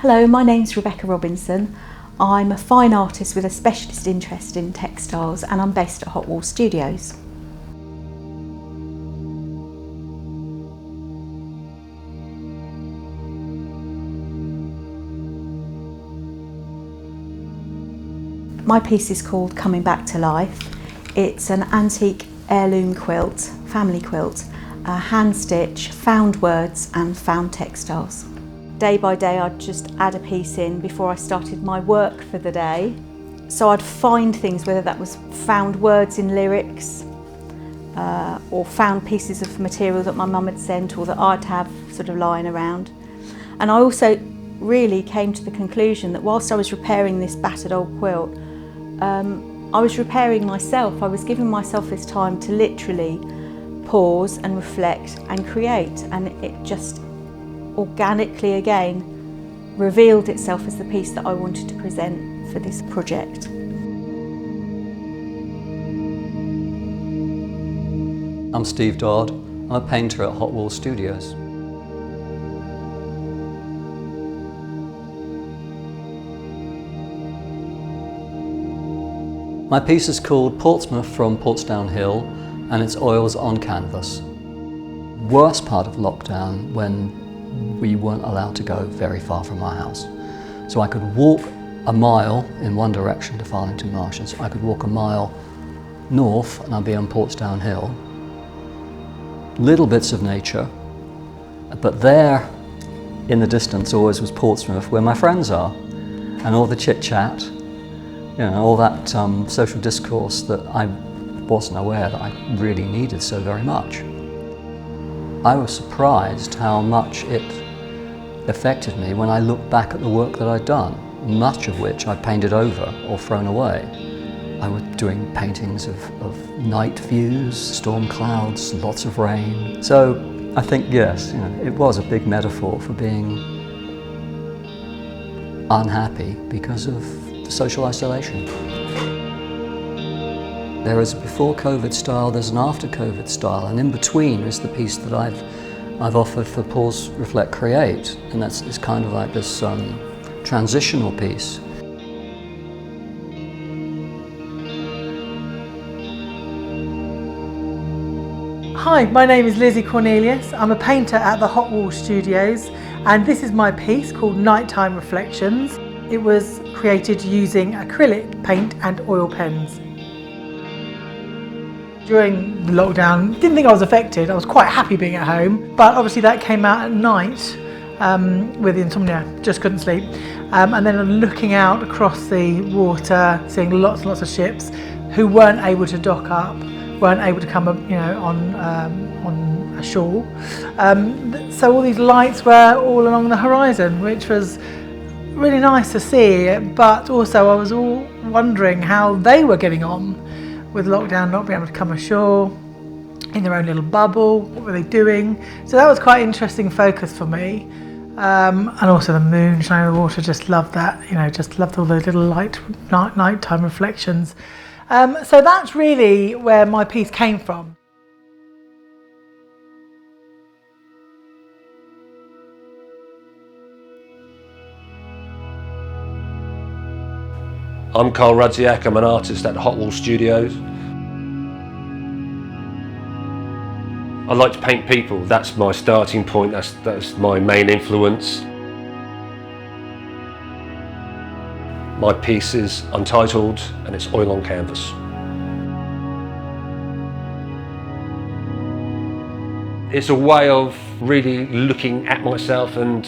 Hello, my name's Rebecca Robinson. I'm a fine artist with a specialist interest in textiles and I'm based at Hotwalls Studios. My piece is called Coming Back to Life. It's an antique heirloom quilt, family quilt, hand stitch, found words and found textiles. Day by day I'd just add a piece in before I started my work for the day. So I'd find things, whether that was found words in lyrics or found pieces of material that my mum had sent or that I'd have sort of lying around. And I also really came to the conclusion that whilst I was repairing this battered old quilt, I was repairing myself. I was giving myself this time to literally pause and reflect and create, and it just organically again revealed itself as the piece that I wanted to present for this project. I'm Steve Dodd. I'm a painter at Hotwalls Studios. My piece is called Portsmouth from Portsdown Hill and it's oils on canvas. Worst part of lockdown when we weren't allowed to go very far from our house. So I could walk a mile in one direction to Farlington Marshes. I could walk a mile north and I'd be on Portsdown Hill. Little bits of nature, but there in the distance always was Portsmouth where my friends are and all the chit chat, you know, all that social discourse that I wasn't aware that I really needed so very much. I was surprised how much it affected me when I looked back at the work that I'd done, much of which I painted over or thrown away. I was doing paintings of night views, storm clouds, lots of rain. So I think, yes, you know, it was a big metaphor for being unhappy because of the social isolation. There is a before COVID style, there's an after COVID style, and in between is the piece that I've offered for Pause, Reflect, Create, and it's kind of like this transitional piece. Hi, my name is Lizzie Cornelius. I'm a painter at the Hotwalls Studios, and this is my piece called Nighttime Reflections. It was created using acrylic paint and oil pens. During the lockdown, didn't think I was affected. I was quite happy being at home, but obviously that came out at night with insomnia, just couldn't sleep. And then looking out across the water, seeing lots and lots of ships who weren't able to dock up, weren't able to come, you know, on a shore. So all these lights were all along the horizon, which was really nice to see, but also I was all wondering how they were getting on with lockdown, not being able to come ashore, in their own little bubble. What were they doing? So that was quite an interesting focus for me. And also the moon shining on the water, just loved that, you know, just loved all those little nighttime reflections. So that's really where my piece came from. I'm Carl Radziak, I'm an artist at Hotwalls Studios. I like to paint people, that's my starting point, that's my main influence. My piece is untitled and it's oil on canvas. It's a way of really looking at myself and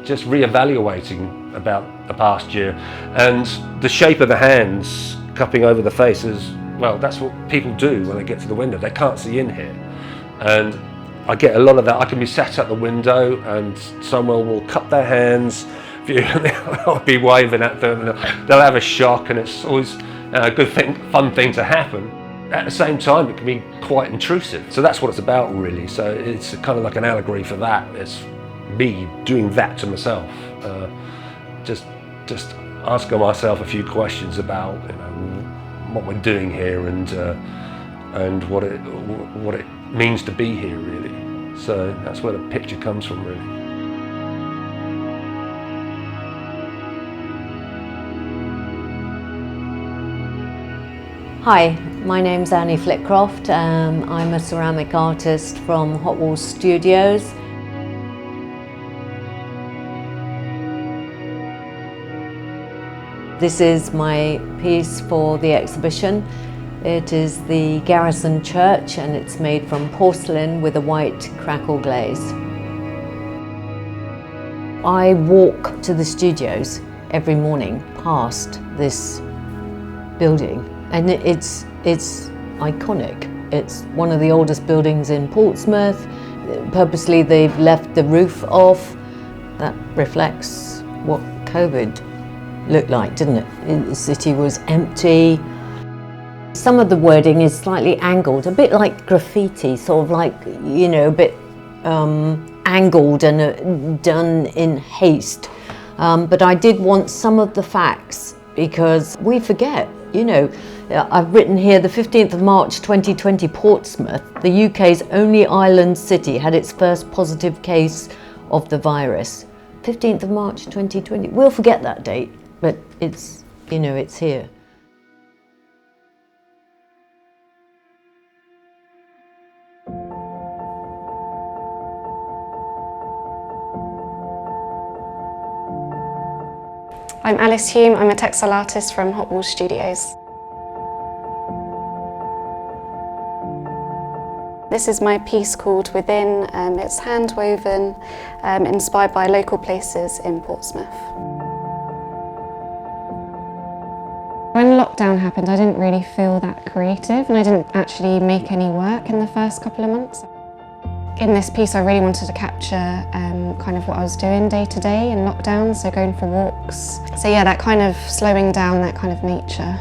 just re-evaluating about the past year. And the shape of the hands cupping over the faces, well, that's what people do when they get to the window. They can't see in here. And I get a lot of that. I can be sat at the window and someone will cup their hands, I'll be waving at them, and they'll have a shock, and it's always a good thing, fun thing to happen. At the same time, it can be quite intrusive. So that's what it's about, really. So it's kind of like an allegory for that. It's me doing that to myself. Just asking myself a few questions about, you know, what we're doing here and what it means to be here, really. So that's where the picture comes from, really. Hi, my name's Annie Flitcroft. I'm a ceramic artist from Hotwalls Studios. This is my piece for the exhibition. It is the Garrison Church and it's made from porcelain with a white crackle glaze. I walk to the studios every morning past this building and it's iconic. It's one of the oldest buildings in Portsmouth. Purposely they've left the roof off. That reflects what COVID looked like, didn't it? The city was empty. Some of the wording is slightly angled, a bit like graffiti, sort of like, you know, a bit angled and done in haste. But I did want some of the facts because we forget, you know. I've written here the 15th of March 2020, Portsmouth, the UK's only island city, had its first positive case of the virus. 15th of March 2020, we'll forget that date, but it's, you know, it's here. I'm Alice Hume, I'm a textile artist from Hotwalls Studios. This is my piece called Within. It's hand woven, inspired by local places in Portsmouth. When lockdown happened, I didn't really feel that creative and I didn't actually make any work in the first couple of months. In this piece I really wanted to capture kind of what I was doing day to day in lockdown, so going for walks. So yeah, that kind of slowing down, that kind of nature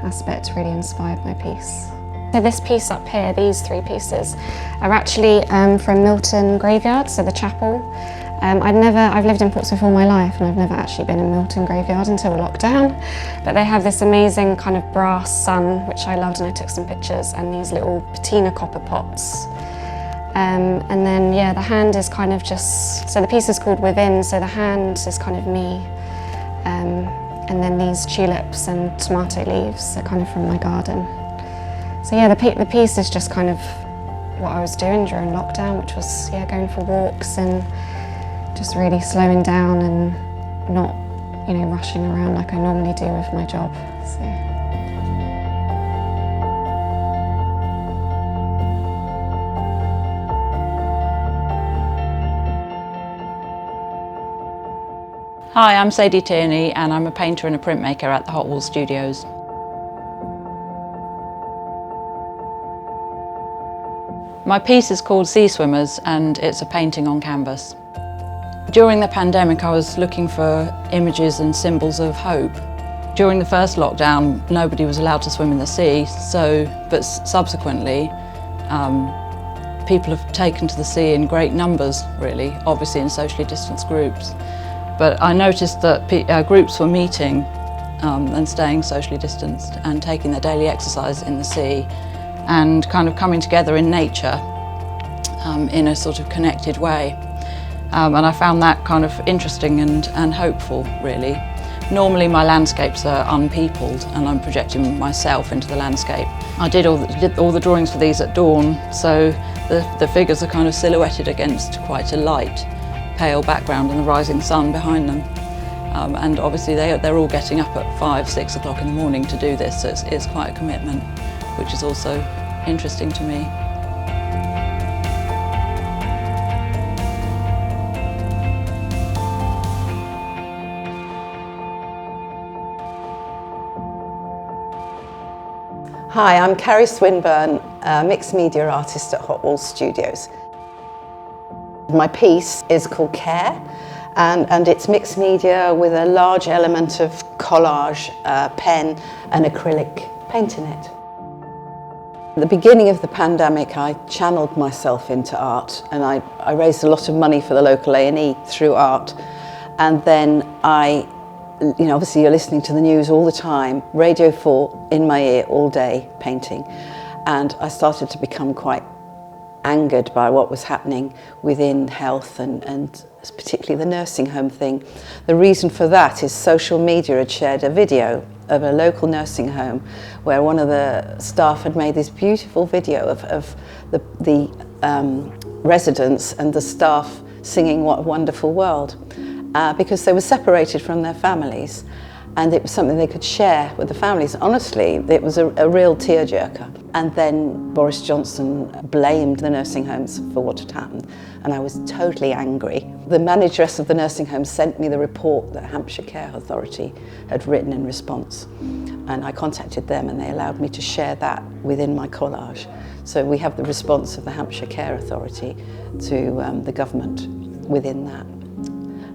aspect really inspired my piece. So this piece up here, these three pieces, are actually from Milton Graveyard, so the chapel. I've lived in Portsmouth all my life and I've never actually been in Milton Graveyard until the lockdown. But they have this amazing kind of brass sun, which I loved, and I took some pictures, and these little patina copper pots. And then, yeah, the hand is kind of just, so the piece is called Within, so the hand is kind of me. And then these tulips and tomato leaves are kind of from my garden. So yeah, the piece is just kind of what I was doing during lockdown, which was, yeah, going for walks and just really slowing down and not, you know, rushing around like I normally do with my job. So. Hi, I'm Sadie Tierney and I'm a painter and a printmaker at the Hotwalls Studios. My piece is called Sea Swimmers and it's a painting on canvas. During the pandemic I was looking for images and symbols of hope. During the first lockdown nobody was allowed to swim in the sea, but subsequently people have taken to the sea in great numbers really, obviously in socially distanced groups. But I noticed that groups were meeting and staying socially distanced and taking their daily exercise in the sea and kind of coming together in nature in a sort of connected way. And I found that kind of interesting and hopeful, really. Normally my landscapes are unpeopled and I'm projecting myself into the landscape. I did all the drawings for these at dawn, so the figures are kind of silhouetted against quite a light, pale background and the rising sun behind them. And obviously they're all getting up at 5, 6 o'clock in the morning to do this, so it's quite a commitment, which is also interesting to me. Hi, I'm Carrie Swinburne, a mixed media artist at Hotwalls Studios. My piece is called Care, and it's mixed media with a large element of collage, pen and acrylic paint in it. At the beginning of the pandemic, I channeled myself into art and I raised a lot of money for the local A&E through art. And then obviously you're listening to the news all the time, Radio 4 in my ear all day, painting. And I started to become quite angered by what was happening within health and particularly the nursing home thing. The reason for that is social media had shared a video of a local nursing home where one of the staff had made this beautiful video of the residents and the staff singing What a Wonderful World, because they were separated from their families, and it was something they could share with the families. Honestly, it was a real tearjerker. And then Boris Johnson blamed the nursing homes for what had happened, and I was totally angry. The manageress of the nursing home sent me the report that Hampshire Care Authority had written in response, and I contacted them and they allowed me to share that within my collage. So we have the response of the Hampshire Care Authority to the government within that.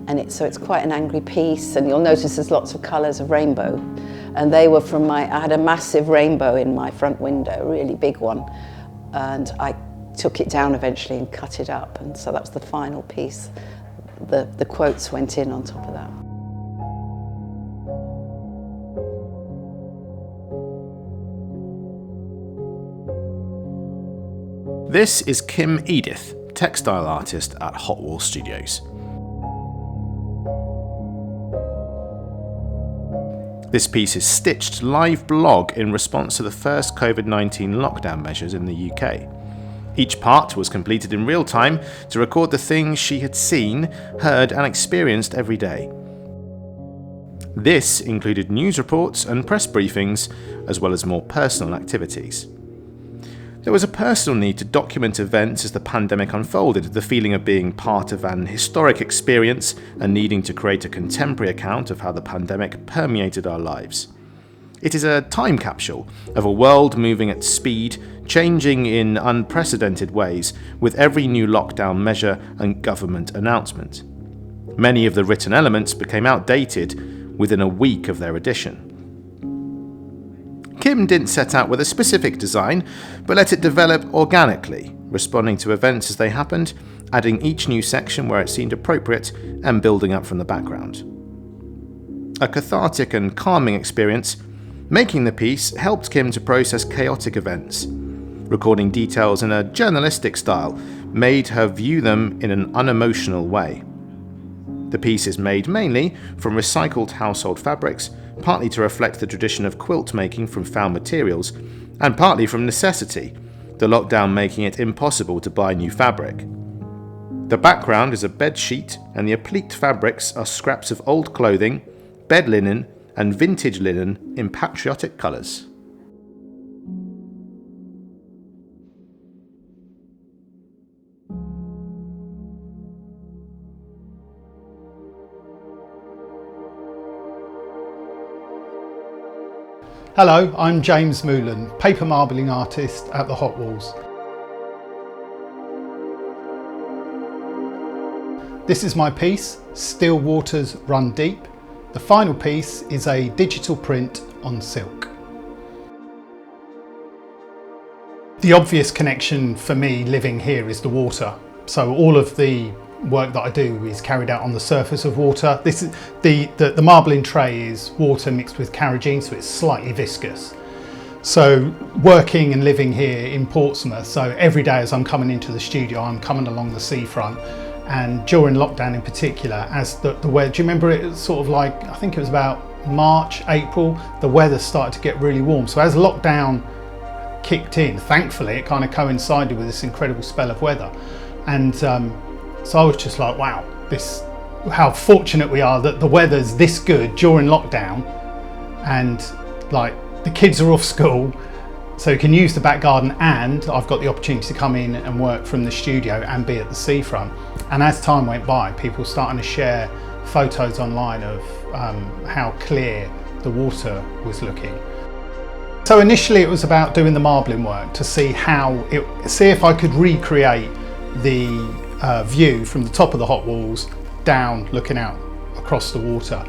And so it's quite an angry piece, and you'll notice there's lots of colours of rainbow. And they were from I had a massive rainbow in my front window, a really big one. And I took it down eventually and cut it up. And so that was the final piece. The quotes went in on top of that. This is Kim Edith, textile artist at Hotwalls Studios. This piece is stitched live blog in response to the first COVID-19 lockdown measures in the UK. Each part was completed in real time to record the things she had seen, heard and experienced every day. This included news reports and press briefings, as well as more personal activities. There was a personal need to document events as the pandemic unfolded, the feeling of being part of an historic experience and needing to create a contemporary account of how the pandemic permeated our lives. It is a time capsule of a world moving at speed, changing in unprecedented ways with every new lockdown measure and government announcement. Many of the written elements became outdated within a week of their edition. Kim didn't set out with a specific design, but let it develop organically, responding to events as they happened, adding each new section where it seemed appropriate, and building up from the background. A cathartic and calming experience, making the piece helped Kim to process chaotic events. Recording details in a journalistic style made her view them in an unemotional way. The piece is made mainly from recycled household fabrics, partly to reflect the tradition of quilt making from found materials, and partly from necessity, the lockdown making it impossible to buy new fabric. The background is a bed sheet, and the appliqued fabrics are scraps of old clothing, bed linen, and vintage linen in patriotic colours. Hello, I'm James Moolan, paper marbling artist at the Hotwalls. This is my piece, Still Waters Run Deep. The final piece is a digital print on silk. The obvious connection for me living here is the water. So all of the work that I do is carried out on the surface of water. This is the marbling tray is water mixed with carrageen, so it's slightly viscous. So working and living here in Portsmouth, so every day as I'm coming into the studio, I'm coming along the seafront, and during lockdown in particular, as the weather, do you remember it was sort of like, I think it was about March, April, the weather started to get really warm. So as lockdown kicked in, thankfully it kind of coincided with this incredible spell of weather. And so I was just like, wow, how fortunate we are that the weather's this good during lockdown, and like the kids are off school, so you can use the back garden, and I've got the opportunity to come in and work from the studio and be at the seafront. And as time went by, people were starting to share photos online of how clear the water was looking. So initially it was about doing the marbling work to see if I could recreate the view from the top of the Hotwalls down looking out across the water.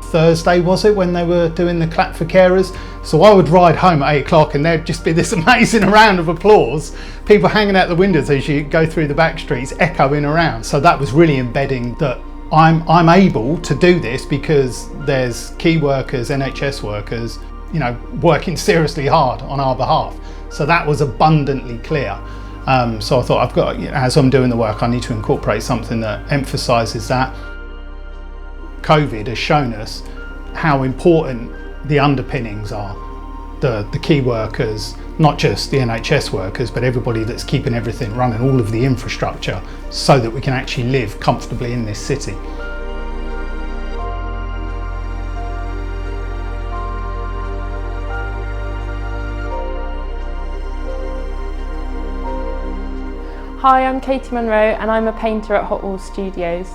Thursday was it when they were doing the clap for carers, so I would ride home at 8 o'clock and there'd just be this amazing round of applause, people hanging out the windows as you go through the back streets echoing around. So that was really embedding that I'm able to do this because there's key workers, NHS workers, you know, working seriously hard on our behalf. So that was abundantly clear. So I thought, as I'm doing the work, I need to incorporate something that emphasises that. COVID has shown us how important the underpinnings are the key workers, not just the NHS workers, but everybody that's keeping everything running, all of the infrastructure, so that we can actually live comfortably in this city. Hi, I'm Katie Munro and I'm a painter at Hotwalls Studios.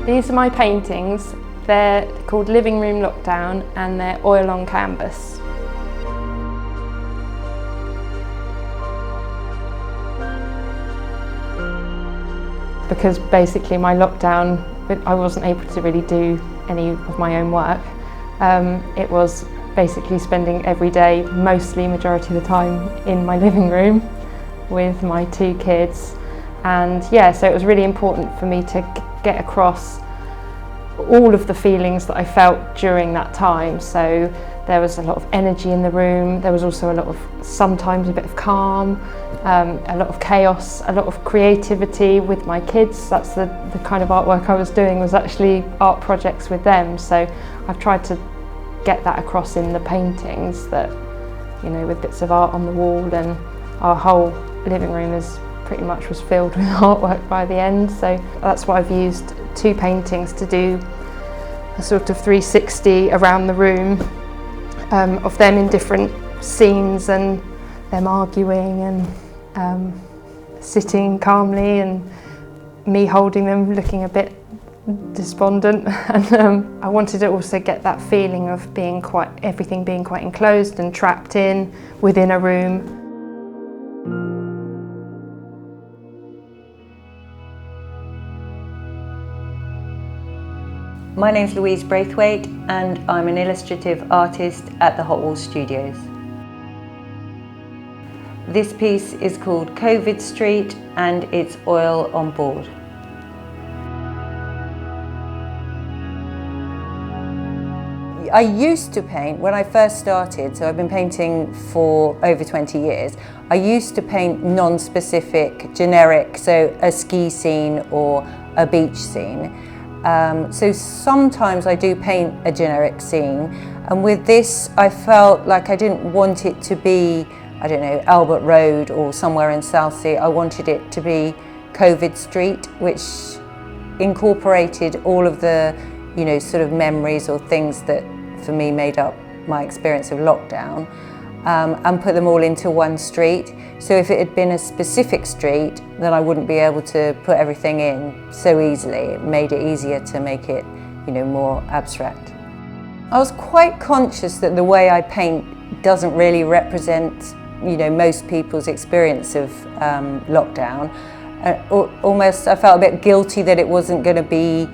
These are my paintings. They're called Living Room Lockdown and they're oil on canvas. Because basically my lockdown, I wasn't able to really do any of my own work. It was basically spending every day, mostly majority of the time, in my living room with my 2 kids. And yeah, so it was really important for me to get across all of the feelings that I felt during that time. So there was a lot of energy in the room, there was also a lot of, sometimes a bit of calm, a lot of chaos, a lot of creativity with my kids. That's the kind of artwork I was doing, was actually art projects with them. So I've tried to get that across in the paintings, that, you know, with bits of art on the wall, and our whole living room is pretty much was filled with artwork by the end. So that's why I've used 2 paintings to do a sort of 360 around the room, of them in different scenes and them arguing and sitting calmly, and me holding them looking a bit despondent. And I wanted to also get that feeling of everything being quite enclosed and trapped in within a room. My name's Louise Braithwaite and I'm an illustrative artist at the Hotwalls Studios. This piece is called COVID Street and it's oil on board. I used to paint when I first started, so I've been painting for over 20 years. I used to paint non-specific, generic, so a ski scene or a beach scene. So sometimes I do paint a generic scene, and with this I felt like I didn't want it to be, I don't know, Albert Road or somewhere in Southsea. I wanted it to be COVID Street, which incorporated all of the, you know, sort of memories or things that for me made up my experience of lockdown, and put them all into one street. So if it had been a specific street, then I wouldn't be able to put everything in so easily. It made it easier to make it, you know, more abstract. I was quite conscious that the way I paint doesn't really represent, you know, most people's experience of lockdown. Almost, I felt a bit guilty that it wasn't going to be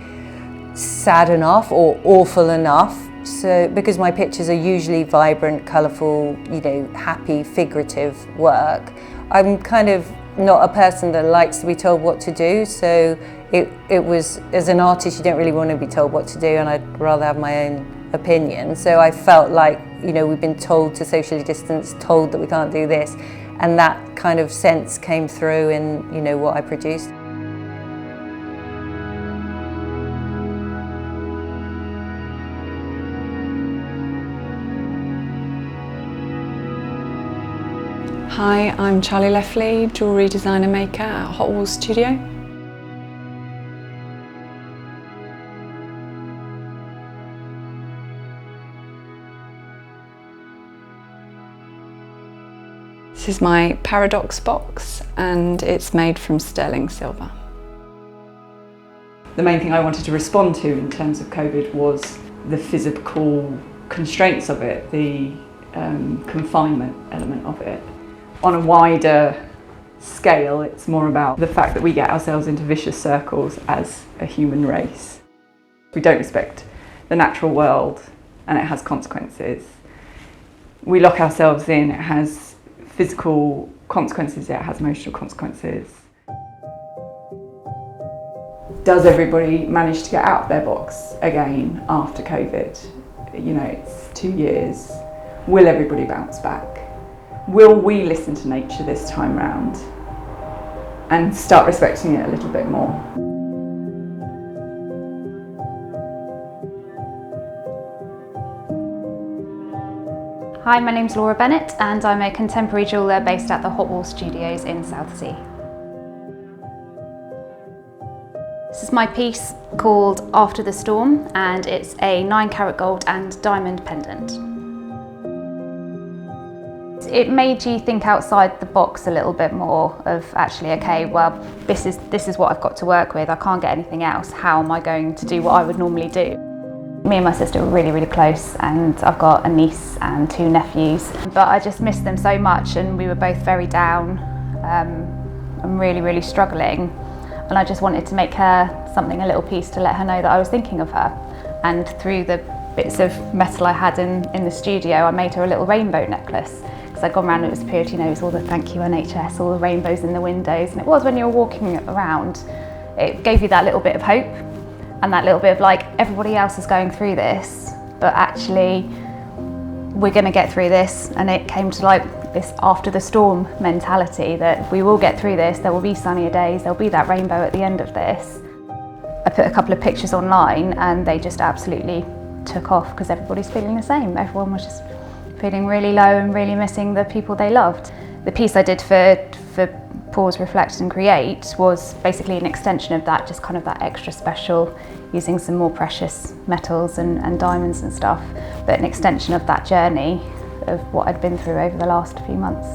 sad enough or awful enough. So, because my pictures are usually vibrant, colourful, you know, happy, figurative work, I'm kind of not a person that likes to be told what to do. So it was, as an artist, you don't really want to be told what to do, and I'd rather have my own opinion. So I felt like, you know, we've been told to socially distance, told that we can't do this, and that kind of sense came through in, you know, what I produced. Hi, I'm Charlie Leffley, jewellery designer maker at Hotwalls Studio. This is my Paradox box and it's made from sterling silver. The main thing I wanted to respond to in terms of COVID was the physical constraints of it, the confinement element of it. On a wider scale, it's more about the fact that we get ourselves into vicious circles as a human race. We don't respect the natural world and it has consequences. We lock ourselves in, it has physical consequences, it has emotional consequences. Does everybody manage to get out of their box again after COVID? You know, it's 2 years. Will everybody bounce back? Will we listen to nature this time round and start respecting it a little bit more? Hi, my name's Laura Bennett and I'm a contemporary jeweller based at the Hotwalls Studios in Southsea. This is my piece called After the Storm and it's a 9-carat gold and diamond pendant. It made you think outside the box a little bit more of actually, okay, well, this is what I've got to work with. I can't get anything else. How am I going to do what I would normally do? Me and my sister are really, really close and I've got a niece and 2 nephews. But I just missed them so much and we were both very down and really, really struggling. And I just wanted to make her something, a little piece to let her know that I was thinking of her. And through the bits of metal I had in the studio, I made her a little rainbow necklace. Because I'd gone around, it was a period, you know, it was all the thank you NHS, all the rainbows in the windows. And it was when you were walking around, it gave you that little bit of hope. And that little bit of like, everybody else is going through this, but actually we're going to get through this. And it came to like this after the storm mentality that we will get through this, there will be sunnier days, there'll be that rainbow at the end of this. I put a couple of pictures online and they just absolutely took off because everybody's feeling the same. Everyone was just feeling really low and really missing the people they loved. The piece I did for Pause, Reflect and Create was basically an extension of that, just kind of that extra special, using some more precious metals and diamonds and stuff, but an extension of that journey of what I'd been through over the last few months.